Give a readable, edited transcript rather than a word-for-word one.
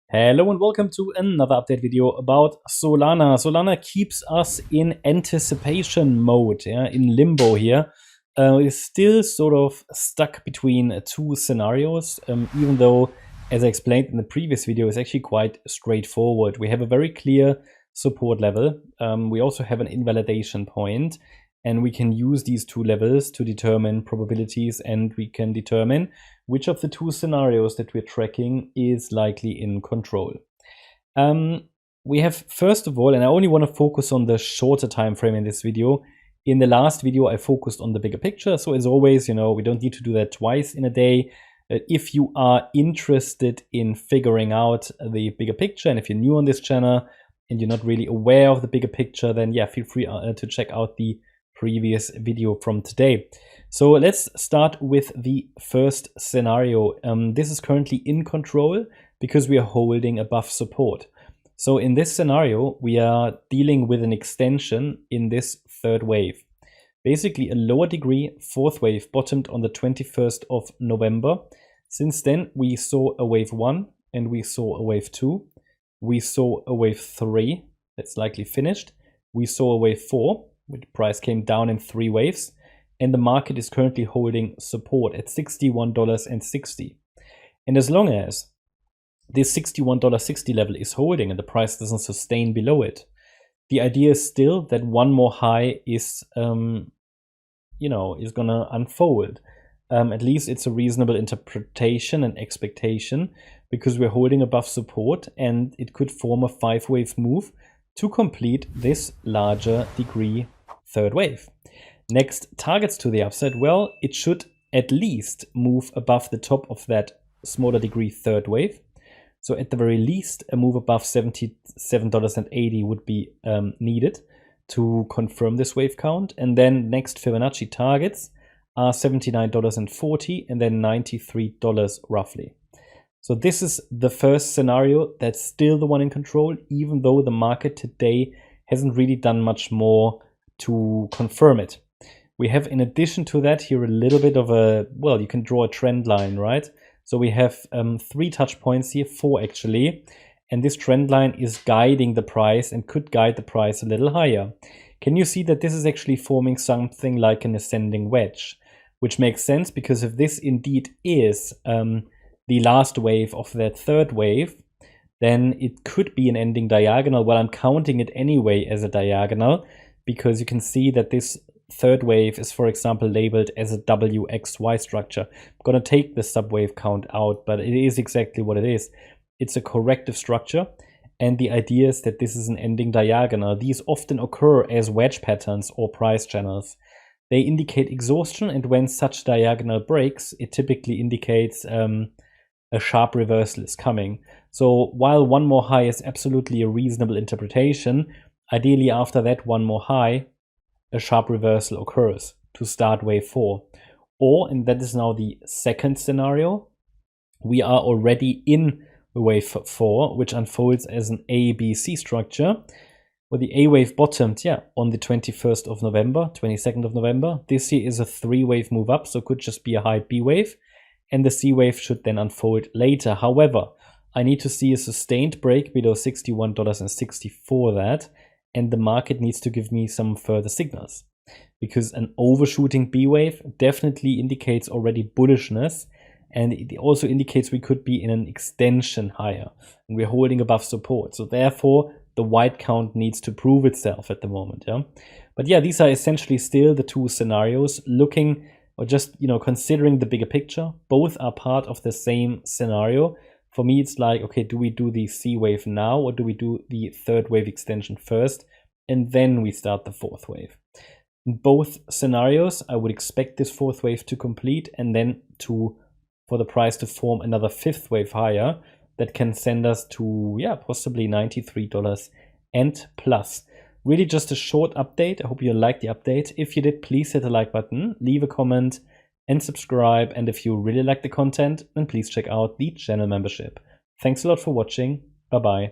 Hello and welcome to another update video about Solana. Solana keeps us in anticipation mode, in limbo here. We're still sort of stuck between two scenarios, even though, as I explained in the previous video, it's actually quite straightforward. We have a very clear support level. We also have an invalidation point, and we can use these two levels to determine probabilities, and we can determine which of the two scenarios that we're tracking is likely in control. We have, first of all, and I only want to focus on the shorter time frame in this video. In the last video, I focused on the bigger picture. So as always, we don't need to do that twice in a day. If you are interested in figuring out the bigger picture, and if you're new on this channel and you're not really aware of the bigger picture, then yeah, feel free to check out the previous video from today. So let's start with the first scenario. This is currently in control because we are holding above support. So in this scenario, we are dealing with an extension in this third wave. Basically a lower degree fourth wave bottomed on the 21st of November. Since then, we saw a wave 1 and we saw a wave 2. We saw a wave 3 that's likely finished. We saw a wave 4, which price came down in 3 waves. And the market is currently holding support at $61.60. And as long as this $61.60 level is holding and the price doesn't sustain below it, the idea is still that one more high is, is gonna unfold. At least it's a reasonable interpretation and expectation because we're holding above support, and it could form a 5-wave move to complete this larger degree third wave. Next, targets to the upside. Well, it should at least move above the top of that smaller degree third wave. So at the very least, a move above $77.80 would be needed to confirm this wave count. And then next Fibonacci targets are $79.40 and then $93 roughly. So this is the first scenario that's still the one in control, even though the market today hasn't really done much more to confirm it. We have, in addition to that, here a little bit of a, well, you can draw a trend line, right? So we have 3 touch points here, 4 actually, and this trend line is guiding the price and could guide the price a little higher. Can you see that this is actually forming something like an ascending wedge, which makes sense because if this indeed is the last wave of that third wave, then it could be an ending diagonal. Well, I'm counting it anyway as a diagonal because you can see that this third wave is, for example, labeled as a WXY structure. I'm going to take the subwave count out, but it is exactly what it is. It's a corrective structure, and the idea is that this is an ending diagonal. These often occur as wedge patterns or price channels. They indicate exhaustion, and when such diagonal breaks, it typically indicates a sharp reversal is coming. So while one more high is absolutely a reasonable interpretation, ideally after that one more high, a sharp reversal occurs to start wave 4. Or, and that is now the second scenario, we are already in wave 4, which unfolds as an ABC structure, where the A wave bottomed, on the 21st of November, 22nd of November. This here is a 3-wave move up, so it could just be a high B wave, and the C wave should then unfold later. However, I need to see a sustained break below $61.60 for that, and the market needs to give me some further signals, because an overshooting B wave definitely indicates already bullishness, and it also indicates we could be in an extension higher, and we're holding above support. So therefore, the white count needs to prove itself at the moment. But these are essentially still the two scenarios looking, or just considering the bigger picture. Both are part of the same scenario. For me, it's like, okay, do we do the C wave now, or do we do the third wave extension first, and then we start the fourth wave? In both scenarios, I would expect this fourth wave to complete, and then for the price to form another 5th wave higher that can send us to, possibly $93 and plus. Really just a short update. I hope you liked the update. If you did, please hit the like button, leave a comment, and subscribe. And if you really like the content, then please check out the channel membership. Thanks a lot for watching. Bye bye.